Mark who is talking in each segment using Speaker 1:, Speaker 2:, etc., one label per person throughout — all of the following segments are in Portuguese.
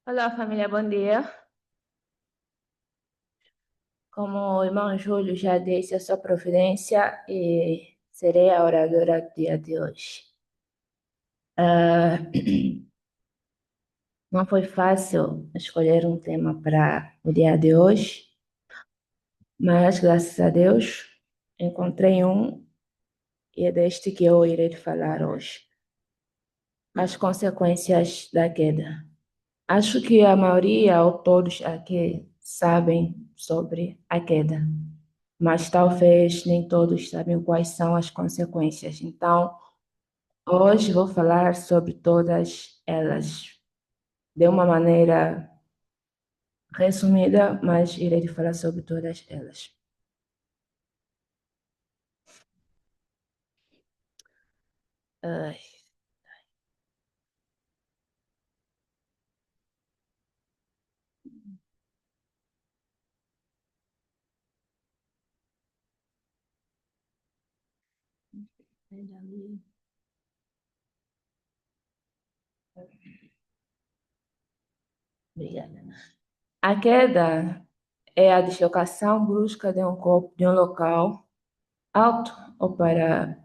Speaker 1: Olá, família, bom dia. Como o irmão Júlio já disse a sua providência, e serei a oradora do dia de hoje. Ah, não foi fácil escolher um tema para o dia de hoje, mas graças a Deus encontrei um e é deste que eu irei falar hoje. As consequências da queda. Acho que a maioria ou todos aqui sabem sobre a queda, mas talvez nem todos sabem quais são as consequências. Então, hoje vou falar sobre todas elas, de uma maneira resumida, mas irei falar sobre todas elas. Ai, obrigada. A queda é a deslocação brusca de um corpo de um local alto ou para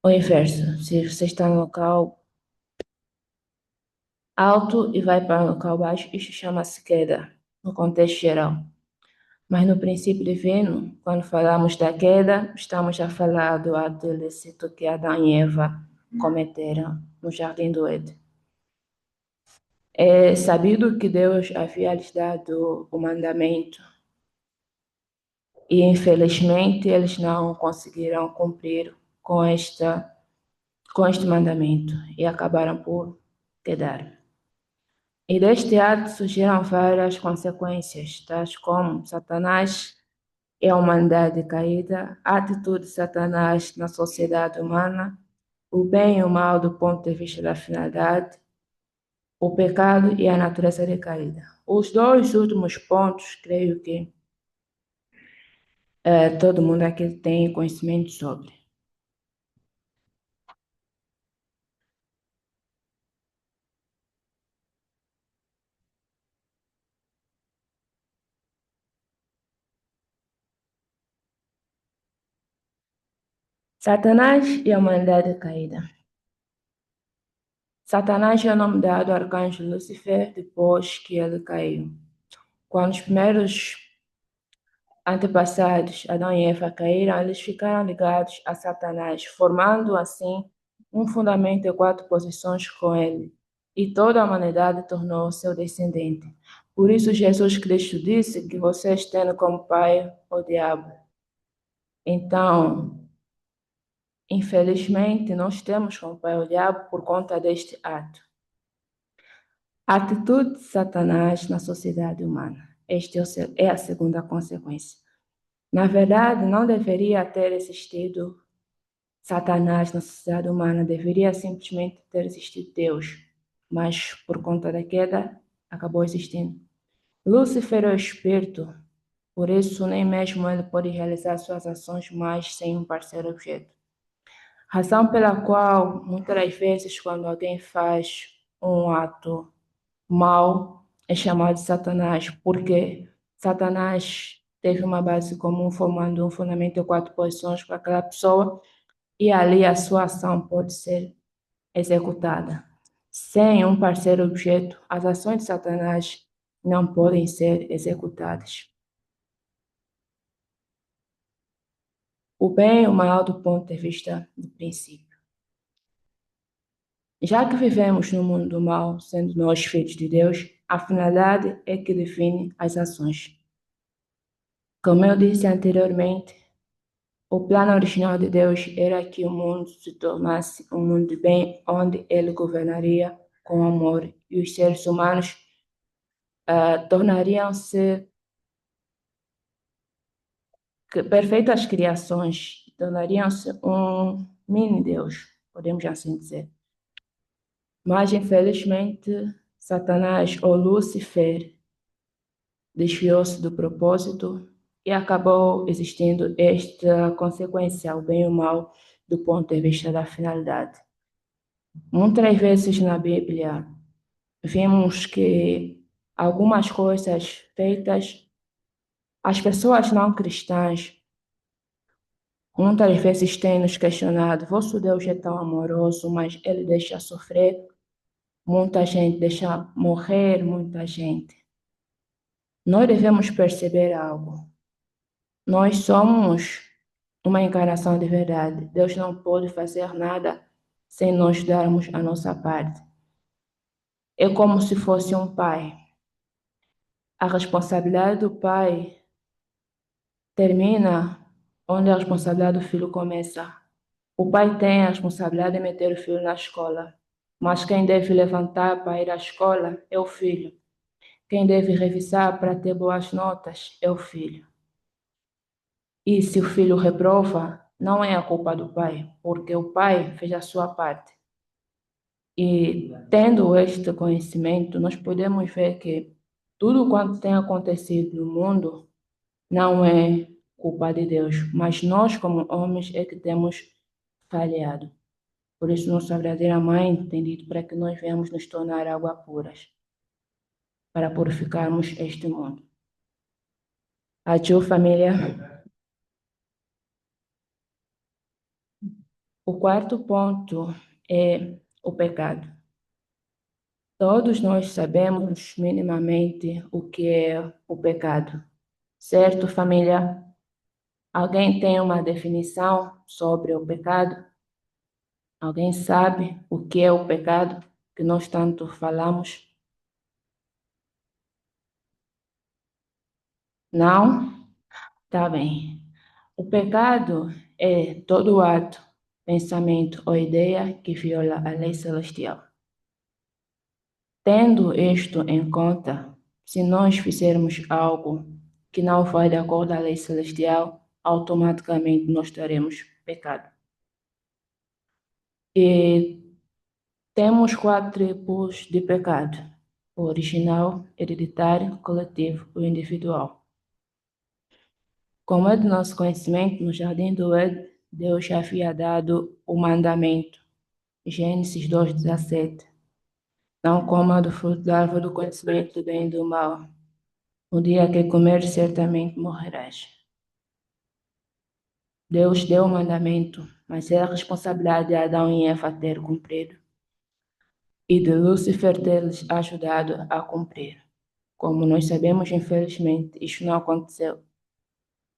Speaker 1: o inverso. Se você está no local alto e vai para um local baixo, isso chama-se queda, no contexto geral. Mas no princípio divino, quando falamos da queda, estamos a falar do ato ilícito que Adão e Eva cometeram no jardim do Éden. É sabido que Deus havia lhes dado o mandamento e, infelizmente, eles não conseguiram cumprir com com este mandamento e acabaram por quedar. E deste ato surgiram várias consequências, tais como Satanás é a humanidade caída, a atitude de Satanás na sociedade humana, o bem e o mal do ponto de vista da finalidade, o pecado e a natureza decaída. Os dois últimos pontos, creio que todo mundo aqui tem conhecimento sobre. Satanás e a humanidade caída. Satanás é o nome dado ao arcanjo Lúcifer depois que ele caiu. Quando os primeiros antepassados, Adão e Eva, caíram, eles ficaram ligados a Satanás, formando assim um fundamento de quatro posições com ele, e toda a humanidade tornou seu descendente. Por isso, Jesus Cristo disse que vocês têm como pai o diabo. Então, infelizmente, nós temos como pai o diabo por conta deste ato. A atitude de Satanás na sociedade humana. Esta é a segunda consequência. Na verdade, não deveria ter existido Satanás na sociedade humana, deveria simplesmente ter existido Deus, mas por conta da queda, acabou existindo. Lúcifer é o espírito, por isso nem mesmo ele pode realizar suas ações mais sem um parceiro objeto. Razão pela qual, muitas das vezes, quando alguém faz um ato mal, é chamado de Satanás, porque Satanás teve uma base comum formando um fundamento de quatro posições para aquela pessoa e ali a sua ação pode ser executada. Sem um parceiro objeto, as ações de Satanás não podem ser executadas. O bem e o mal do ponto de vista do princípio. Já que vivemos no mundo do mal, sendo nós filhos de Deus, a finalidade é que define as ações. Como eu disse anteriormente, o plano original de Deus era que o mundo se tornasse um mundo de bem, onde ele governaria com amor e os seres humanos tornariam-se perfeitas criações, tornariam-se um mini-Deus, podemos assim dizer. Mas, infelizmente, Satanás ou Lúcifer desviou-se do propósito e acabou existindo esta consequência, o bem e o mal, do ponto de vista da finalidade. Muitas vezes na Bíblia, vimos que algumas coisas feitas, as pessoas não cristãs, muitas vezes têm nos questionado: vosso Deus é tão amoroso, mas ele deixa sofrer muita gente, deixa morrer muita gente. Nós devemos perceber algo. Nós somos uma encarnação de verdade. Deus não pode fazer nada sem nós darmos a nossa parte. É como se fosse um pai. A responsabilidade do pai termina onde a responsabilidade do filho começa. O pai tem a responsabilidade de meter o filho na escola, mas quem deve levantar para ir à escola é o filho. Quem deve revisar para ter boas notas é o filho. E se o filho reprova, não é a culpa do pai, porque o pai fez a sua parte. E tendo este conhecimento, nós podemos ver que tudo quanto tem acontecido no mundo não é culpa de Deus, mas nós, como homens, é que temos falhado. Por isso, nossa verdadeira mãe tem dito para que nós venhamos nos tornar água puras, para purificarmos este mundo. Adieu, família. O quarto ponto é o pecado. Todos nós sabemos minimamente o que é o pecado, certo, família? Alguém tem uma definição sobre o pecado? Alguém sabe o que é o pecado que nós tanto falamos? Não? Tá bem. O pecado é todo ato, pensamento ou ideia que viola a lei celestial. Tendo isto em conta, se nós fizermos algo que não vai de acordo à lei celestial, automaticamente nós teremos pecado. E temos quatro tipos de pecado: o original, hereditário, coletivo e individual. Como é do nosso conhecimento, no jardim do Éden, Deus já havia dado o mandamento, Gênesis 2:17, não coma do fruto da árvore do conhecimento do bem e do mal. O dia que comer, certamente morrerás. Deus deu o mandamento, mas era a responsabilidade de Adão e Eva ter cumprido e de Lúcifer ter-lhes ajudado a cumprir. Como nós sabemos, infelizmente, isto não aconteceu.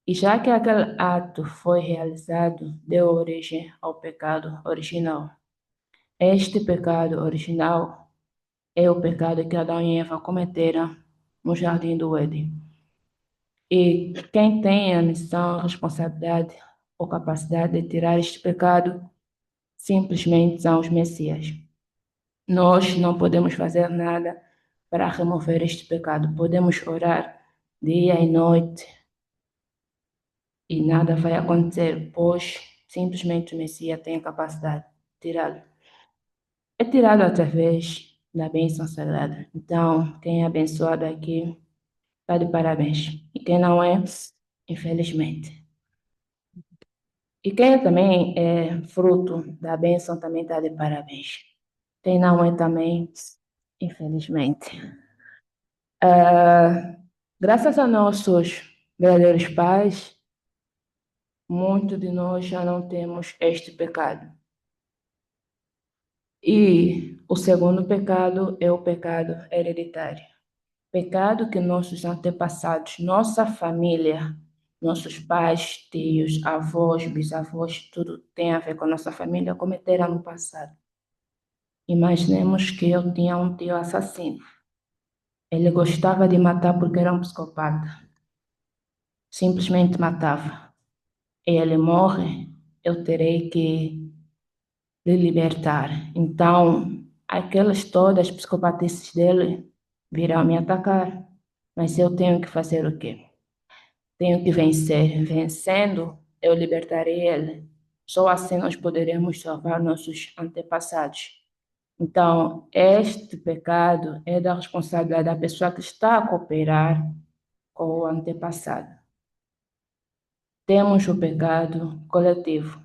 Speaker 1: E já que aquele ato foi realizado, deu origem ao pecado original. Este pecado original é o pecado que Adão e Eva cometeram no jardim do Éden. E quem tem a missão, a responsabilidade ou capacidade de tirar este pecado simplesmente são os Messias. Nós não podemos fazer nada para remover este pecado. Podemos orar dia e noite e nada vai acontecer, pois simplesmente o Messias tem a capacidade de tirá-lo. É tirado através da bênção sagrada. Então, quem é abençoado aqui está de parabéns. E quem não é, infelizmente. E quem também é fruto da bênção também está de parabéns. Quem não é também, infelizmente. Graças a nossos verdadeiros pais, muitos de nós já não temos este pecado. E o segundo pecado é o pecado hereditário. Pecado que nossos antepassados, nossa família, nossos pais, tios, avós, bisavós, tudo tem a ver com a nossa família, cometeram no passado. Imaginemos que eu tinha um tio assassino. Ele gostava de matar porque era um psicopata. Simplesmente matava. E ele morre, eu terei que lhe libertar. Então, aquelas todas as psicopatices dele virão me atacar. Mas eu tenho que fazer o quê? Tenho que vencer. Vencendo, eu libertarei ele. Só assim nós poderemos salvar nossos antepassados. Então, este pecado é da responsabilidade da pessoa que está a cooperar com o antepassado. Temos o pecado coletivo.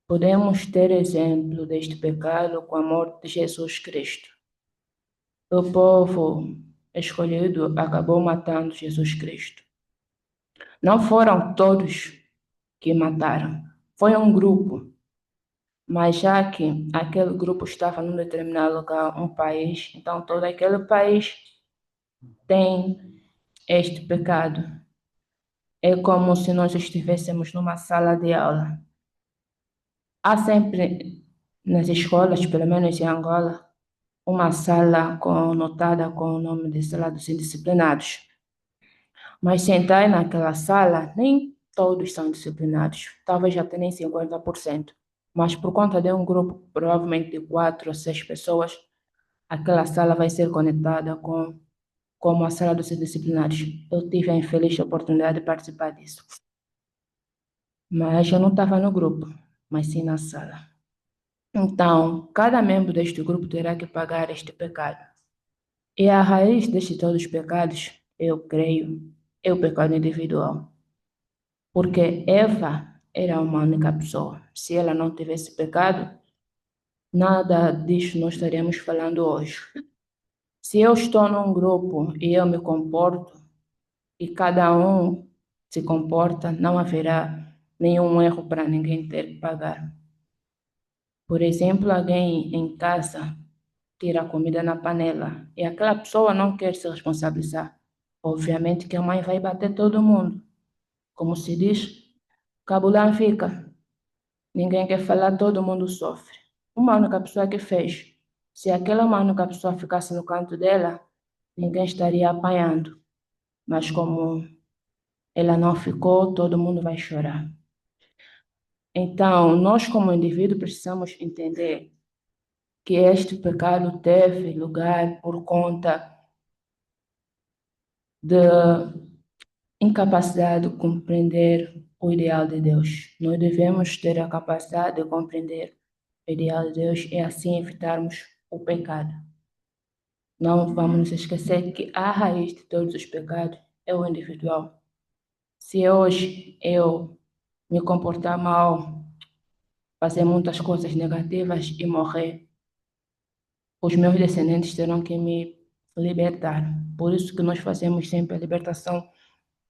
Speaker 1: Podemos ter exemplo deste pecado com a morte de Jesus Cristo. o povo escolhido acabou matando Jesus Cristo. Não foram todos que mataram, foi um grupo, mas já que aquele grupo estava num determinado lugar, um país, então todo aquele país tem este pecado. É como se nós estivéssemos numa sala de aula. Há sempre nas escolas, pelo menos em Angola, uma sala notada com o nome de sala dos indisciplinados. Mas sentar naquela sala, nem todos são disciplinados, talvez até nem 50%. Mas por conta de um grupo, provavelmente de 4 ou 6 pessoas, aquela sala vai ser conectada com como a sala dos disciplinados. Eu tive a infeliz oportunidade de participar disso. Mas eu não estava no grupo, mas sim na sala. Então, cada membro deste grupo terá que pagar este pecado. E a raiz de todos os pecados, eu creio, é o pecado individual. Porque Eva era uma única pessoa. Se ela não tivesse pecado, nada disso nós estaríamos falando hoje. Se eu estou num grupo e eu me comporto, e cada um se comporta, não haverá nenhum erro para ninguém ter que pagar. Por exemplo, alguém em casa tira a comida na panela e aquela pessoa não quer se responsabilizar. Obviamente que a mãe vai bater todo mundo. Como se diz, cabulão fica. Ninguém quer falar, todo mundo sofre. Uma única pessoa que fez. Se aquela uma única pessoa ficasse no canto dela, ninguém estaria apanhando. Mas como ela não ficou, todo mundo vai chorar. Então, nós como indivíduo precisamos entender que este pecado teve lugar por conta da incapacidade de compreender o ideal de Deus. Nós devemos ter a capacidade de compreender o ideal de Deus e assim evitarmos o pecado. Não vamos nos esquecer que a raiz de todos os pecados é o individual. Se hoje eu me comportar mal, fazer muitas coisas negativas e morrer, os meus descendentes terão que me libertar. Por isso que nós fazemos sempre a libertação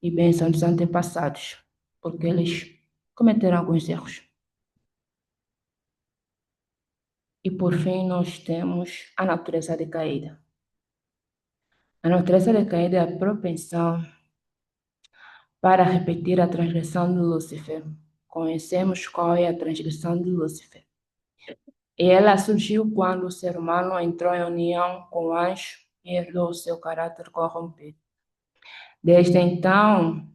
Speaker 1: e bênção dos antepassados, porque eles cometeram alguns erros. E por fim, nós temos a natureza decaída. A natureza decaída é a propensão para repetir a transgressão de Lúcifer. Conhecemos qual é a transgressão de Lúcifer. E ela surgiu quando o ser humano entrou em união com o anjo e herdou seu caráter corrompido. Desde então,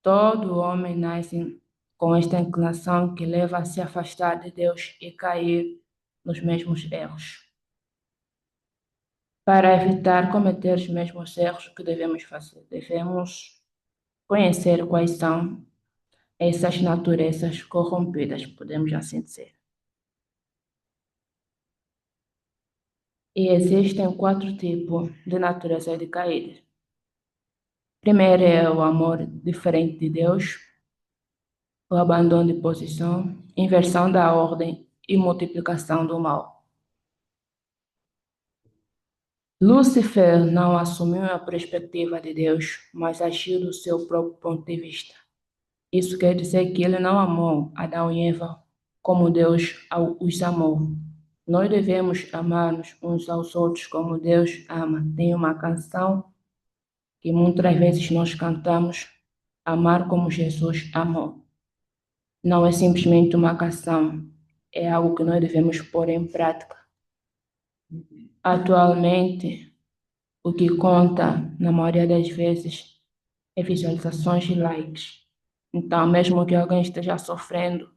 Speaker 1: todo homem nasce com esta inclinação que leva a se afastar de Deus e cair nos mesmos erros. Para evitar cometer os mesmos erros, o que devemos fazer? Devemos conhecer quais são essas naturezas corrompidas, podemos assim dizer. E existem 4 tipos de natureza decaída. Primeiro é o amor diferente de Deus, o abandono de posição, inversão da ordem e multiplicação do mal. Lúcifer não assumiu a perspectiva de Deus, mas agiu do seu próprio ponto de vista. Isso quer dizer que ele não amou Adão e Eva como Deus os amou. Nós devemos amar-nos uns aos outros como Deus ama. Tem uma canção que muitas vezes nós cantamos, amar como Jesus amou. Não é simplesmente uma canção, é algo que nós devemos pôr em prática. Atualmente, o que conta, na maioria das vezes, é visualizações e likes. Então, mesmo que alguém esteja sofrendo,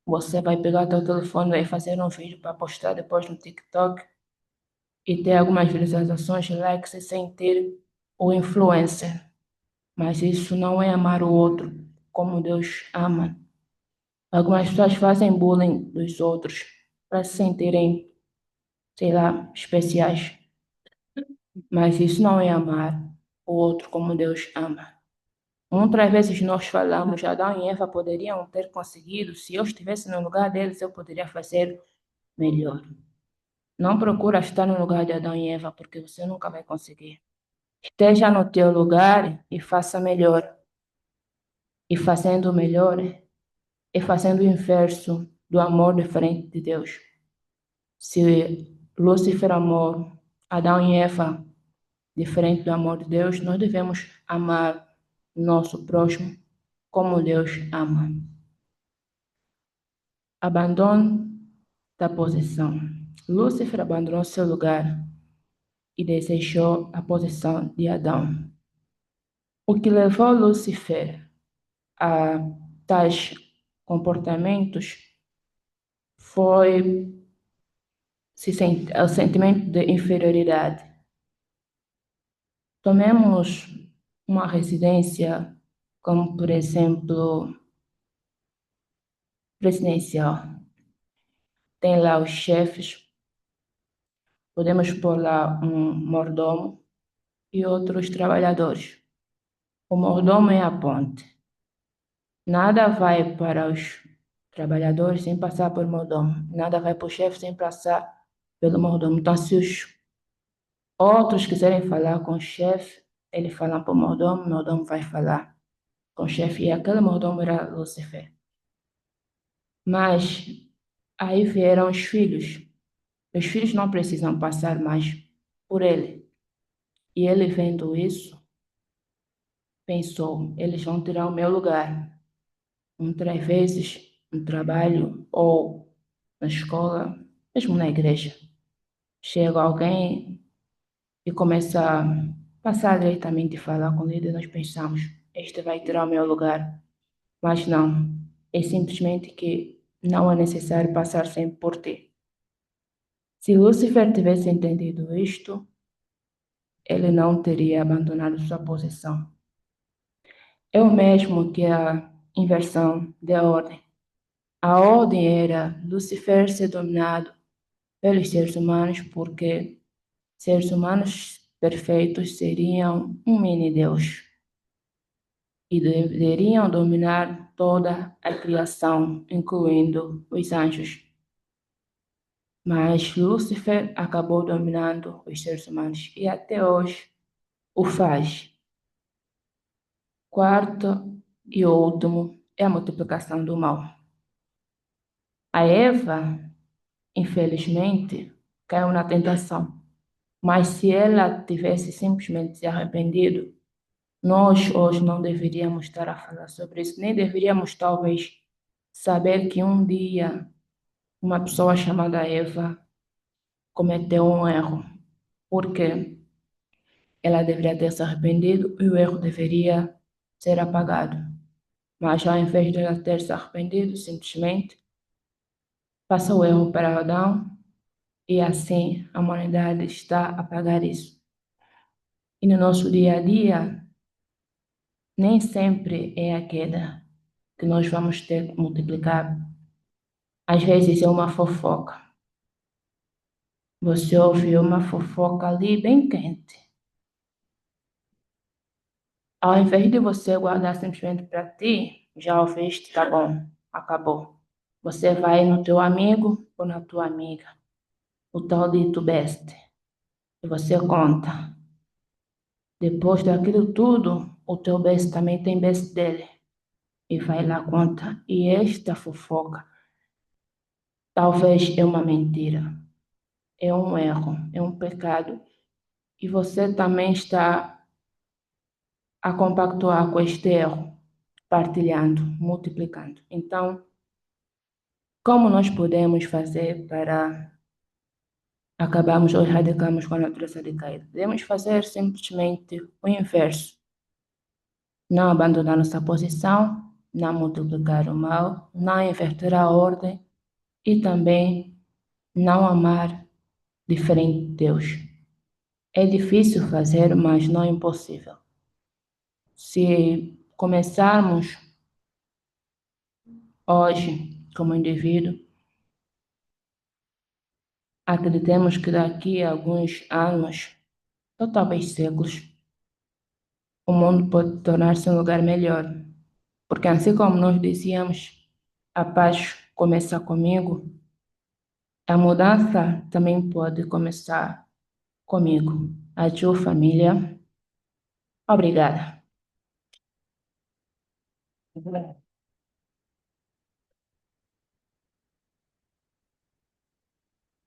Speaker 1: você vai pegar teu telefone, vai fazer um vídeo para postar depois no TikTok e ter algumas visualizações e likes sem ter o influencer. Mas isso não é amar o outro como Deus ama. Algumas pessoas fazem bullying dos outros para se sentirem, sei lá, especiais. Mas isso não é amar o outro como Deus ama. Muitas vezes nós falamos, Adão e Eva poderiam ter conseguido, se eu estivesse no lugar deles, eu poderia fazer melhor. Não procura estar no lugar de Adão e Eva, porque você nunca vai conseguir. Esteja no teu lugar e faça melhor. E fazendo melhor e fazendo o inverso do amor diferente de Deus. Se Lúcifer amou Adão e Eva diferente do amor de Deus, nós devemos amar nosso próximo como Deus ama. Abandono da posição. Lúcifer abandonou seu lugar e desejou a posição de Adão. O que levou Lúcifer a tais comportamentos foi o sentimento de inferioridade. Tomemos uma residência como, por exemplo, presidencial. Tem lá os chefes, podemos pôr lá um mordomo e outros trabalhadores. O mordomo é a ponte. Nada vai para os trabalhadores sem passar por mordomo. Nada vai para o chefe sem passar pelo mordomo. Então, se os outros quiserem falar com o chefe, ele fala para o mordomo vai falar com o chefe. E aquele mordomo era Lúcifer. Mas aí vieram os filhos. Os filhos não precisam passar mais por ele. E ele, vendo isso, pensou: eles vão tirar o meu lugar. Muitas vezes no trabalho ou na escola, mesmo na igreja, chega alguém e começa a passar diretamente e falar com o líder. Nós pensamos: este vai tirar o meu lugar. Mas não, é simplesmente que não é necessário passar sempre por ti. Se Lúcifer tivesse entendido isto, ele não teria abandonado sua posição. É o mesmo que a inversão da ordem. A ordem era Lúcifer ser dominado pelos seres humanos, porque seres humanos perfeitos seriam um mini-deus e deveriam dominar toda a criação, incluindo os anjos. Mas Lúcifer acabou dominando os seres humanos e até hoje o faz. Quarto e último é a multiplicação do mal. A Eva, infelizmente, caiu na tentação. Mas se ela tivesse simplesmente se arrependido, nós hoje não deveríamos estar a falar sobre isso, nem deveríamos talvez saber que um dia uma pessoa chamada Eva cometeu um erro, porque ela deveria ter se arrependido e o erro deveria ser apagado. Mas ao invés de ela ter se arrependido, simplesmente passa o erro para Adão e assim a humanidade está a pagar isso. E no nosso dia a dia, nem sempre é a queda que nós vamos ter que multiplicar. Às vezes é uma fofoca. Você ouve uma fofoca ali bem quente. Ao invés de você guardar simplesmente para ti, já ouviste, tá bom, acabou. Você vai no teu amigo ou na tua amiga, o tal dito best, e você conta. Depois daquilo tudo, o teu best também tem best dele. E vai lá conta. E esta fofoca talvez é uma mentira, é um erro, é um pecado. E você também está a compactuar com este erro, partilhando, multiplicando. Então, como nós podemos fazer para acabarmos ou erradicarmos com a natureza decaída? Devemos fazer simplesmente o inverso. Não abandonar nossa posição, não multiplicar o mal, não inverter a ordem e também não amar diferente de Deus. É difícil fazer, mas não é impossível. Se começarmos hoje como indivíduo, acreditemos que daqui a alguns anos, ou talvez séculos, o mundo pode tornar-se um lugar melhor. Porque assim como nós dizíamos, a paz começa comigo, A mudança também pode começar comigo. Adieu, família. Obrigada.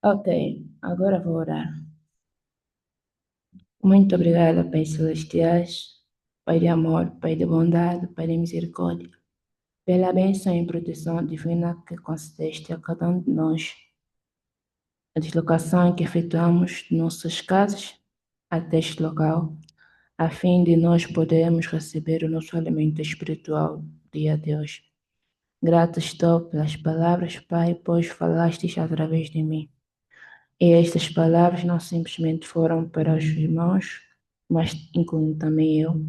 Speaker 1: Ok, agora vou orar. Muito obrigada, Pai Celestiais, Pai de amor, Pai de bondade, Pai de misericórdia, pela bênção e proteção divina que concedeste a cada um de nós, a deslocação que efetuamos de nossas casas até este local, a fim de nós podermos receber o nosso alimento espiritual dia de hoje. Grato estou pelas palavras, Pai, pois falastes através de mim. E estas palavras não simplesmente foram para os irmãos, mas incluindo também eu,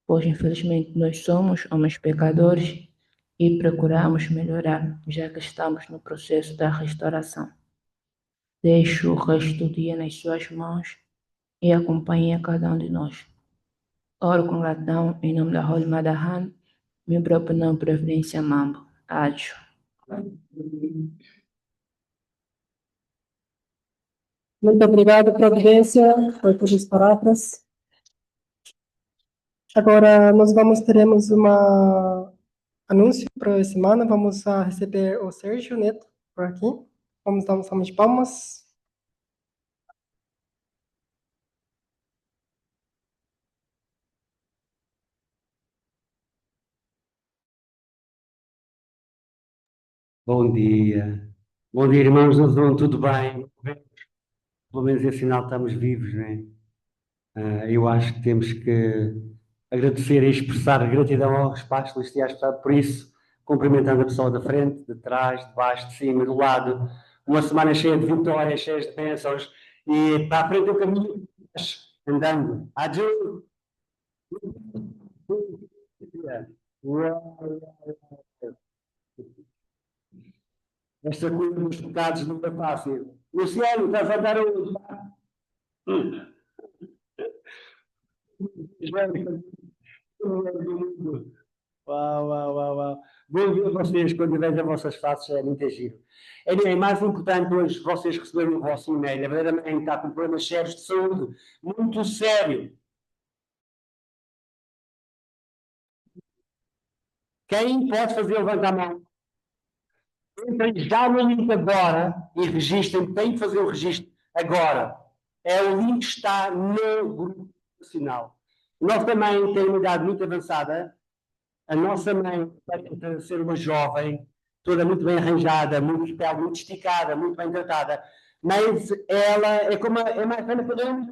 Speaker 1: pois infelizmente nós somos homens pecadores e procuramos melhorar, já que estamos no processo da restauração. Deixo o resto do dia nas suas mãos e acompanhe a cada um de nós. Oro com gratidão em nome da Holy Mother Han, meu próprio nome, Providência Mambo. Ádio.
Speaker 2: Muito obrigado, Providência, por todas as palavras. Agora, teremos uma anúncio para a semana. Vamos receber o Sérgio Neto por aqui. Vamos dar uma salva de palmas.
Speaker 3: Bom dia. Bom dia, irmãos do Zoom, tudo bem? Pelo menos é sinal que estamos vivos, não é? Eu acho que temos que agradecer e expressar gratidão aos pais celestiais, por isso, cumprimentando a pessoa da frente, de trás, de baixo, de cima, do lado. Uma semana cheia de vitórias, cheia de bênçãos, e para a frente o caminho andando. Adiós! Esta coisa dos pecados não é fácil. Luciano, estás a andar hoje? Uau, uau, uau, uau. Vou ver vocês quando vejo as vossas faces, é muito giro. É mais importante hoje vocês receberem o vosso e-mail. A verdadeira mãe está com problemas sérios de saúde, muito sério. Quem pode fazer, levanta a mão. Entrem já no link agora e registrem. Tem que fazer o registro agora. O link está no grupo nacional. Nós também temos uma idade muito avançada. A nossa mãe vai ser uma jovem, toda muito bem arranjada, muito pele muito esticada, muito bem tratada, mas ela é como é mais pena podemos.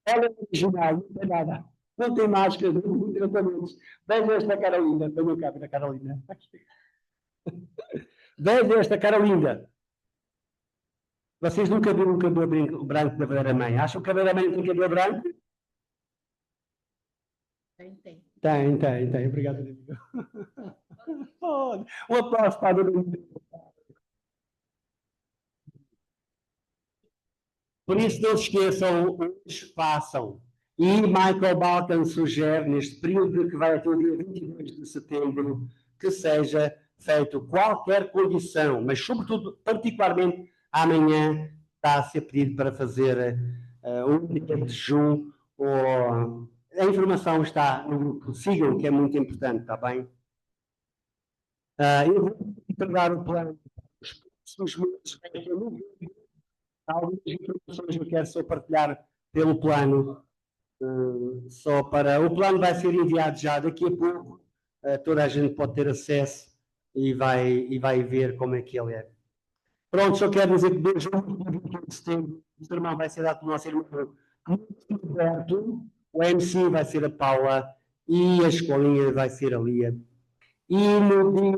Speaker 3: Ela é original, não tem nada. Não tem máscara, não tem tratamentos. Veja esta cara linda. Venham cá ver a cara linda. Veja esta cara linda. Vocês nunca viram um cabelo branco da verdadeira mãe? Acham que a verdadeira mãe tem cabelo branco?
Speaker 1: Tem.
Speaker 3: Tem. Obrigado, amigo. Um aplauso para a dona. Por isso, não se esqueçam, hoje façam. E Michael Balkan sugere, neste período que vai até o dia 22 de setembro, que seja feito qualquer condição, mas, sobretudo, particularmente amanhã, está a ser pedido para fazer um dia de jejum. A informação está no grupo. Sigam, que é muito importante, está bem? Eu vou entregar o plano os próximos meses. Algumas informações eu quero só partilhar pelo plano, só para. O plano vai ser enviado já daqui a pouco, toda a gente pode ter acesso e vai ver como é que ele é. Pronto, só quero dizer que desde o 28 de setembro o sermão vai ser dado pelo nosso irmão muito perto, o MC vai ser a Paula e a escolinha vai ser a Lia. E no dia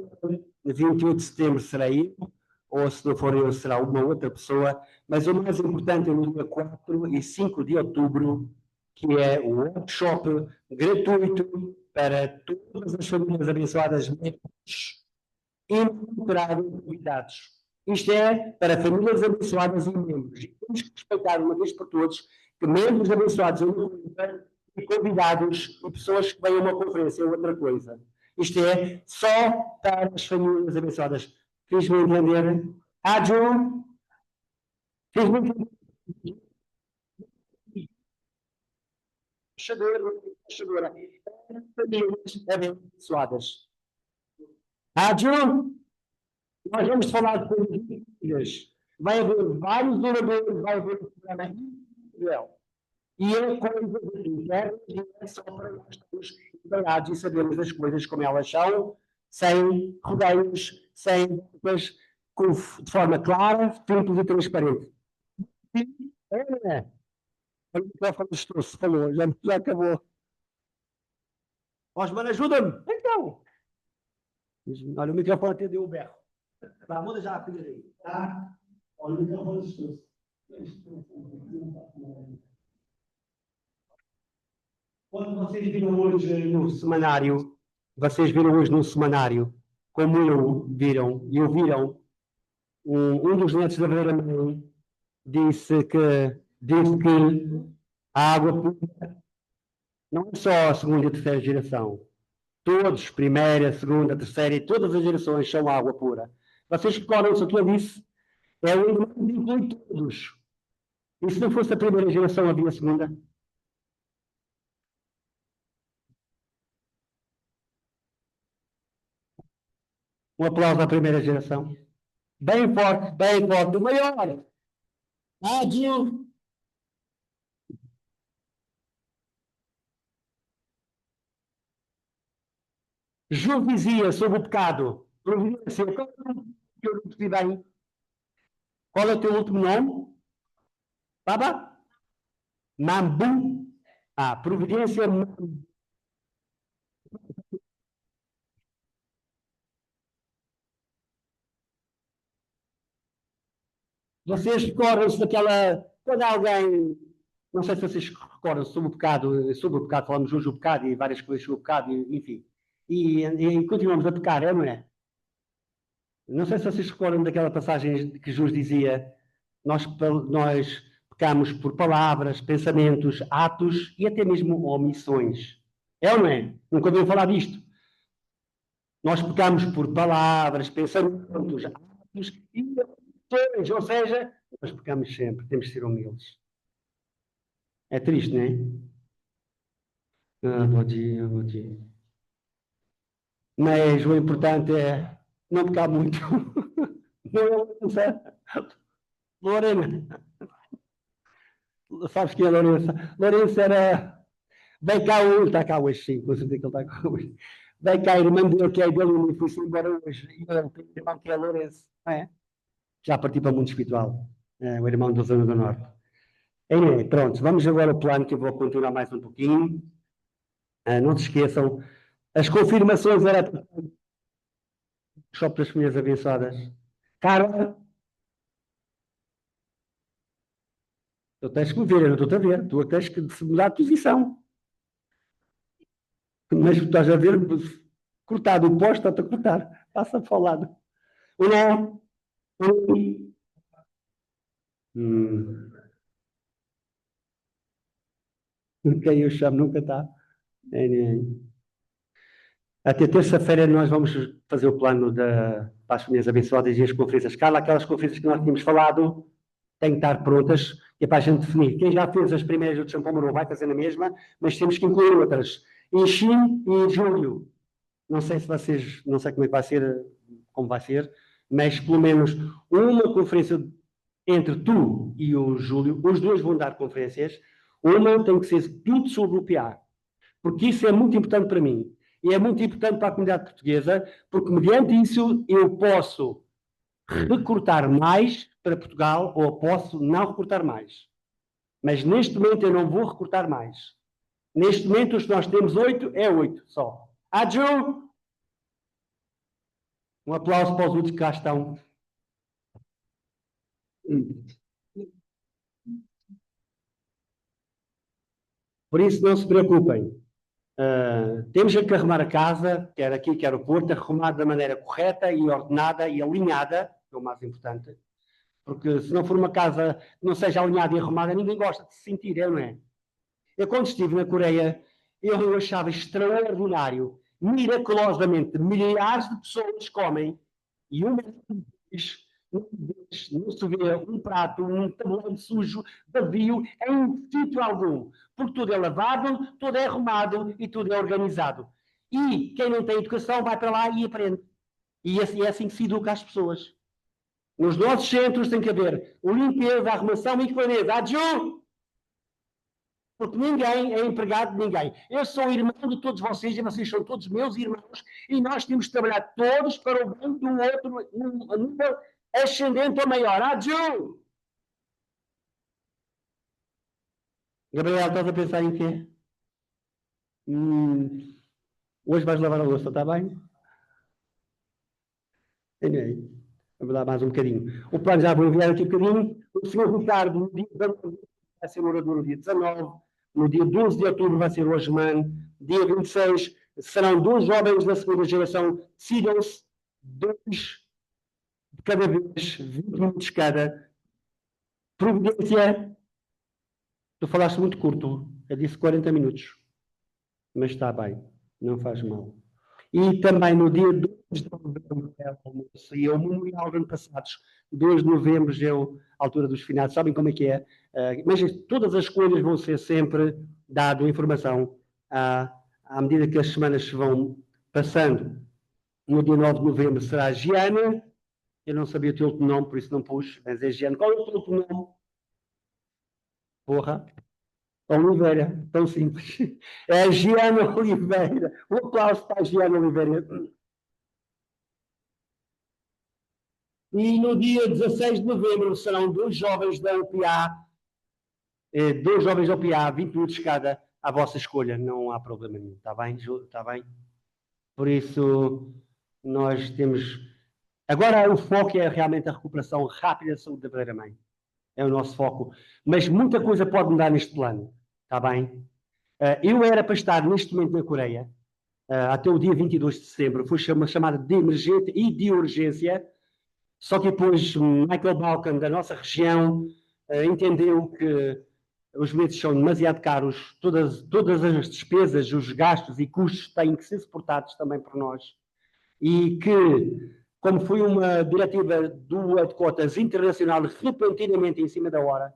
Speaker 3: 28 de setembro serei eu, ou se não for eu, será uma outra pessoa, mas o mais importante é no dia 4 e 5 de outubro, que é o workshop gratuito para todas as famílias abençoadas e convidados. Isto é para famílias abençoadas e membros. E temos que respeitar uma vez por todos que membros abençoados e convidados e pessoas que vêm a uma conferência é outra coisa. Isto é só para as famílias abençoadas. Fiz-me entender? Ágil. Fez muito. Embaixadora. Famílias abençoadas. Ágil. Nós vamos falar de coisas. Vai haver vários oradores, vai haver um programa incrível. E é coisas internas e é só para nós estarmos preparados e sabermos as coisas como elas são, sem rodeios, sem voltas, de forma clara, simples e transparente. Olha o microfone estou-se, falou, já acabou. Osman, ajuda-me! Então! Olha, o microfone até deu o berro. Tá, muda já a filha aí. Tá? Olha, o microfone estou-se. Quando vocês viram hoje no semanário, como eu viram, e ouviram, um dos netos da verdadeira mãe disse que a água pura não é só a segunda e a terceira geração. Todos, primeira, segunda, terceira e todas as gerações são água pura. Vocês recordam-se o que eu disse? É o irmão que inclui todos. E se não fosse a primeira geração, havia a segunda? Um aplauso à primeira geração. Bem forte, o maior. Ágil. João dizia sobre o pecado. Providência. Qual é o que eu não percebi bem? Qual é o teu último nome? Baba? Mambu. Providência. Vocês recordam-se daquela. Quando alguém. Não sei se vocês recordam sobre o pecado, falamos hoje do pecado e várias coisas sobre o pecado, enfim. E continuamos a pecar, não é? Não sei se vocês recordam daquela passagem que Jesus dizia: nós pecamos por palavras, pensamentos, atos e até mesmo omissões. É ou não é? Nunca ouviram falar disto. Nós pecamos por palavras, pensamentos, atos e omissões, ou seja, nós pecamos sempre, temos de ser humildes. É triste, não é? Bom dia, bom dia. Mas o importante é não pecar muito. Não é Lourença. Lorena. Sabes quem é Lourença? Lourença era. Vem cá hoje, está cá hoje, sim, com certeza que ele está cá hoje. Vem cá a irmã dele, que é dele, e foi-se embora hoje. E ele tem um irmão que é Lourenço, não é? Já partiu para o mundo espiritual. É o irmão da Zona do Norte. Pronto, vamos agora ao plano, que eu vou continuar mais um pouquinho. Não se esqueçam, as confirmações eram só para as famílias abençoadas. Carla, tu tens que me ver, eu não estou a ver. Tu tens que mudar de posição. Mas tu estás a ver, cortado o posto, está-te a cortar. Passa para o lado. Olá. Quem eu chamo nunca está. Até terça-feira nós vamos fazer o plano para as famílias abençoadas e as conferências. Carla, aquelas conferências que nós tínhamos falado têm que estar prontas e é para a gente definir. Quem já fez as primeiras do Champão Marrom vai fazer na mesma, mas temos que incluir outras. Em Chim e em julho. Não sei se vocês, não sei como é que vai ser, como vai ser, mas pelo menos uma conferência entre tu e o Júlio, os dois vão dar conferências. Uma tem que ser tudo sobre o PA, porque isso é muito importante para mim. E é muito importante para a comunidade portuguesa, porque mediante isso eu posso recortar mais para Portugal ou posso não recortar mais. Mas neste momento eu não vou recortar mais. Neste momento os que nós temos 8 é 8 só. Adju! Um aplauso para os outros que cá estão. Por isso não se preocupem. Temos que arrumar a casa, quer aqui, quer o Porto, arrumada da maneira correta e ordenada e alinhada, que é o mais importante, porque se não for uma casa que não seja alinhada e arrumada, ninguém gosta de se sentir, não é? Eu quando estive na Coreia, eu achava extraordinário, miraculosamente, milhares de pessoas comem, e uma vez não se vê um prato, um tabuleiro sujo, vazio, em sítio algum. Porque tudo é lavado, tudo é arrumado e tudo é organizado. E quem não tem educação vai para lá e aprende. E é assim que se educa as pessoas. Nos nossos centros tem que haver limpeza, arrumação e clareza. Adjunto! Porque ninguém é empregado de ninguém. Eu sou irmão de todos vocês e vocês são todos meus irmãos e nós temos de trabalhar todos para o bem do outro num nível ascendente ou maior. Adjunto! Gabriel, estás a pensar em quê? Hoje vais lavar a louça, está bem? Vamos lá mais um bocadinho. O plano já vou enviar aqui um bocadinho. O senhor Ricardo, no dia 19, vai ser orador no dia 19. No dia 12 de outubro vai ser o Osman. Dia 26 serão 2 jovens da segunda geração. Decidam-se 2 de cada vez, 20 minutos cada. Providência. Tu falaste muito curto. Eu disse 40 minutos. Mas está bem. Não faz mal. E também no dia 2 de novembro é o almoço e é o memorial de antepassados. 2 de novembro é a altura dos finados. Sabem como é que é? Mas todas as escolhas vão ser sempre dado informação à medida que as semanas se vão passando. No dia 9 de novembro será a Giana. Eu não sabia o teu outro nome, por isso não pus. Mas é Giana. Qual é o teu outro nome? Porra. Oliveira, tão simples. É a Giana Oliveira. Um aplauso para a Giana Oliveira. E no dia 16 de novembro serão 2 jovens da UPA, 2 jovens da UPA, 20 minutos cada, à vossa escolha. Não há problema nenhum. Está bem? Está bem? Por isso, nós temos... Agora, o foco é realmente a recuperação rápida da saúde da beira-mãe. É o nosso foco. Mas muita coisa pode mudar neste plano. Está bem? Eu era para estar neste momento na Coreia, até o dia 22 de setembro. Foi uma chamada de emergência e de urgência. Só que depois Michael Balkan, da nossa região, entendeu que os bilhetes são demasiado caros, todas as despesas, os gastos e custos têm que ser suportados também por nós. E que, como foi uma diretiva do Headquarters Internacional repentinamente em cima da hora,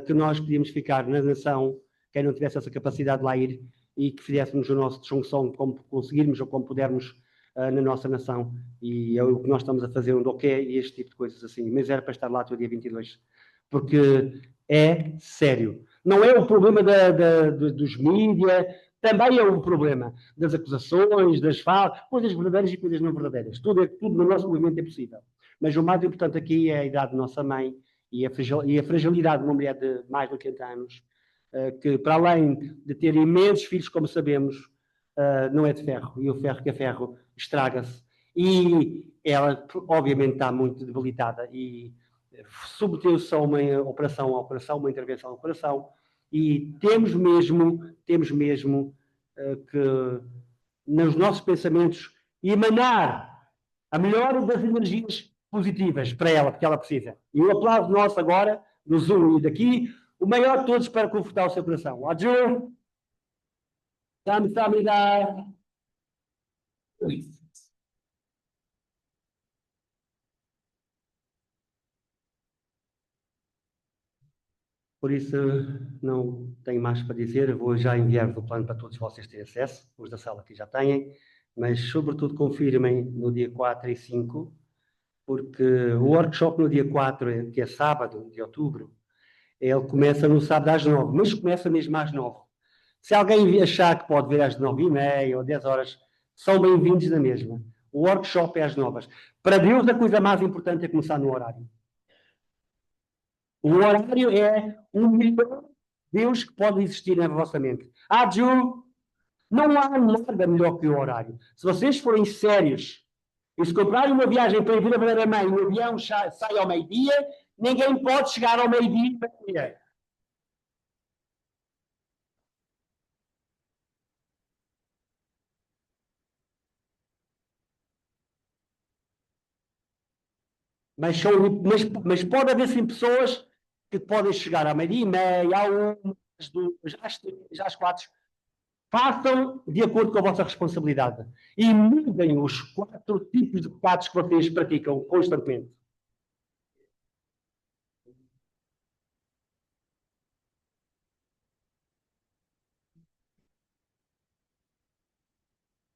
Speaker 3: que nós podíamos ficar na nação, quem não tivesse essa capacidade de lá ir, e que fizéssemos o nosso disjunção como conseguirmos ou como pudermos na nossa nação. E é o que nós estamos a fazer, um doquê e este tipo de coisas assim. Mas era para estar lá até o dia 22. Porque é sério. Não é o problema dos mídias, também é um problema das acusações, das falas, coisas verdadeiras e coisas não verdadeiras. Tudo no nosso movimento é possível. Mas o mais importante aqui é a idade da nossa mãe e a fragilidade de uma mulher de mais de 80 anos, que para além de ter imensos filhos, como sabemos, não é de ferro. E o ferro que é ferro estraga-se. E ela, obviamente, está muito debilitada e submeteu-se a uma operação, uma intervenção à operação. E temos mesmo que, nos nossos pensamentos, emanar a melhor das energias positivas para ela, porque ela precisa. E um aplauso nosso agora, do Zoom e daqui, o maior de todos para confortar o seu coração. Adjur! 감사합니다. Por isso, não tenho mais para dizer. Vou já enviar o plano para todos vocês terem acesso. Os da sala aqui já têm. Mas, sobretudo, confirmem no dia 4 e 5, porque o workshop no dia 4, que é sábado de outubro, ele começa no sábado às 9, mas começa mesmo às 9. Se alguém achar que pode vir às 9h30 ou 10 horas, são bem-vindos da mesma. O workshop é às 9. Para Deus, a coisa mais importante é começar no horário. O horário é o melhor Deus que pode existir na vossa mente. Ju, não há nada melhor que o horário. Se vocês forem sérios e se comprarem uma viagem para ir ver a Beira-Mãe, o avião sai ao meio-dia, ninguém pode chegar ao meio-dia. Mas pode haver sim pessoas que podem chegar à 12h30, à 1, às 2, às 3, às 4. Façam de acordo com a vossa responsabilidade. E mudem os 4 tipos de pecados que vocês praticam constantemente.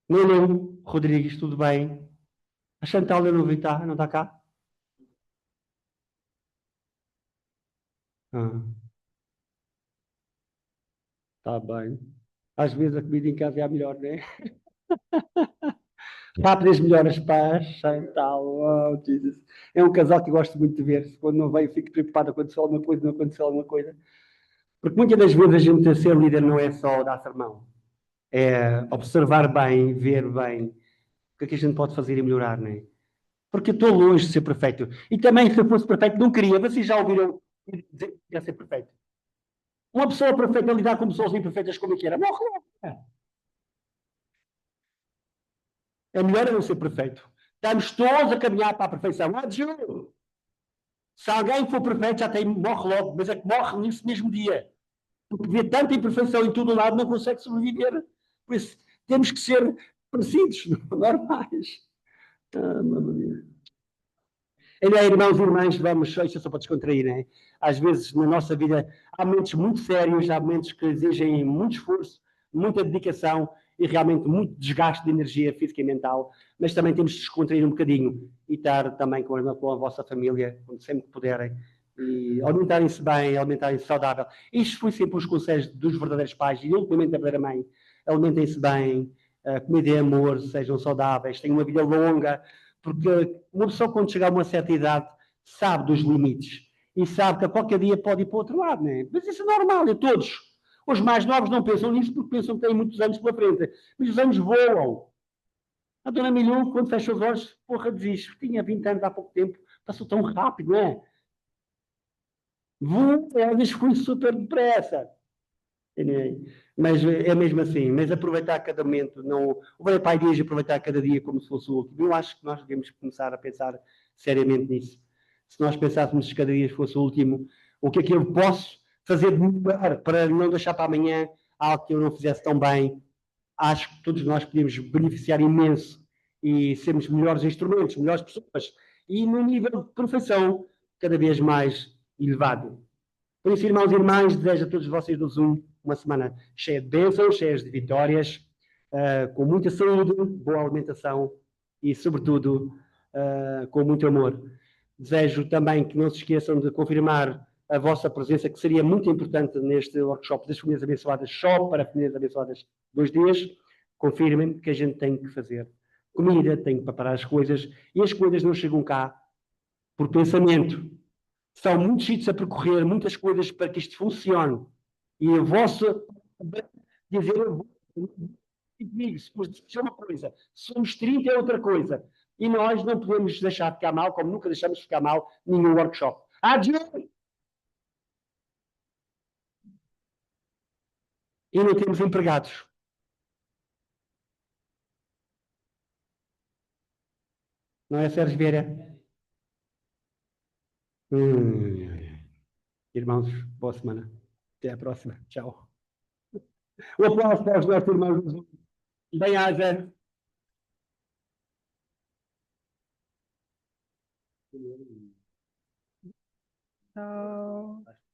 Speaker 3: Nuno Rodrigues, tudo bem? A Chantal eu não vi, não está cá? Ah, está bem. Às vezes a comida em casa é a melhor, não é? Rápidas melhoras para a Chantal. Oh, Jesus. É um casal que eu gosto muito de ver. Quando não veio, fico preocupado quando aconteceu alguma coisa, não aconteceu alguma coisa. Porque muitas das vezes a gente ser líder não é só dar sermão. É observar bem, ver bem o que é que a gente pode fazer e melhorar, não é? Porque eu estou longe de ser perfeito. E também, se eu fosse perfeito, não queria. Vocês já ouviram dizer que quer ser perfeito? Uma pessoa perfeita a lidar com pessoas imperfeitas, como é que era? Morre logo. É melhor eu não ser perfeito. Estamos todos a caminhar para a perfeição. Adieu! Se alguém for perfeito, já tem, morre logo, mas é que morre nesse mesmo dia. Porque vê tanta imperfeição em todo o lado, não consegue sobreviver. Por isso, temos que ser parecidos, normais. Ah, mamma mia. Ainda é, irmãos e irmãs, vamos, isso é só para descontrair, não é? Às vezes na nossa vida há momentos muito sérios, há momentos que exigem muito esforço, muita dedicação e realmente muito desgaste de energia física e mental, mas também temos de descontrair um bocadinho e estar também com a vossa família, sempre que puderem, e alimentarem-se bem, alimentarem-se saudável. Isto foi sempre os conselhos dos verdadeiros pais e ultimamente da verdadeira mãe. Alimentem-se bem, comida e amor, sejam saudáveis, tenham uma vida longa, porque uma pessoa, quando chega a uma certa idade, sabe dos limites e sabe que a qualquer dia pode ir para o outro lado, não é? Mas isso é normal, é todos. Os mais novos não pensam nisso porque pensam que têm muitos anos pela frente. Mas os anos voam. A dona Milhão, quando fecha os olhos, porra, desiste. Tinha 20 anos há pouco tempo, passou tão rápido, não é? Voou, ela diz que foi super depressa. Mas é mesmo assim, mas aproveitar cada momento, não, o velho pai diz aproveitar cada dia como se fosse o último. Eu acho que nós devemos começar a pensar seriamente nisso. Se nós pensássemos que cada dia fosse o último, o que é que eu posso fazer de melhor para não deixar para amanhã algo que eu não fizesse tão bem? Acho que todos nós podemos beneficiar imenso e sermos melhores instrumentos, melhores pessoas e num nível de perfeição cada vez mais elevado. Por isso, irmãos e irmãs, desejo a todos vocês do Zoom uma semana cheia de bênçãos, cheia de vitórias, com muita saúde, boa alimentação e, sobretudo, com muito amor. Desejo também que não se esqueçam de confirmar a vossa presença, que seria muito importante neste workshop das famílias abençoadas, só para famílias abençoadas 2 dias. Confirmem que a gente tem que fazer comida, tem que preparar as coisas, e as coisas não chegam cá por pensamento. São muitos sítios a percorrer, muitas coisas para que isto funcione. E a vossa dizer, digo, se é uma coisa, somos 30 é outra coisa. E nós não podemos deixar ficar mal, como nunca deixamos ficar mal nenhum workshop. Adiante! E não temos empregados. Não é, Sérgio Vieira? Irmãos, boa semana. Até à próxima. Tchau. Um aplauso para os nossos irmãos. Bem-aja.
Speaker 2: Tchau.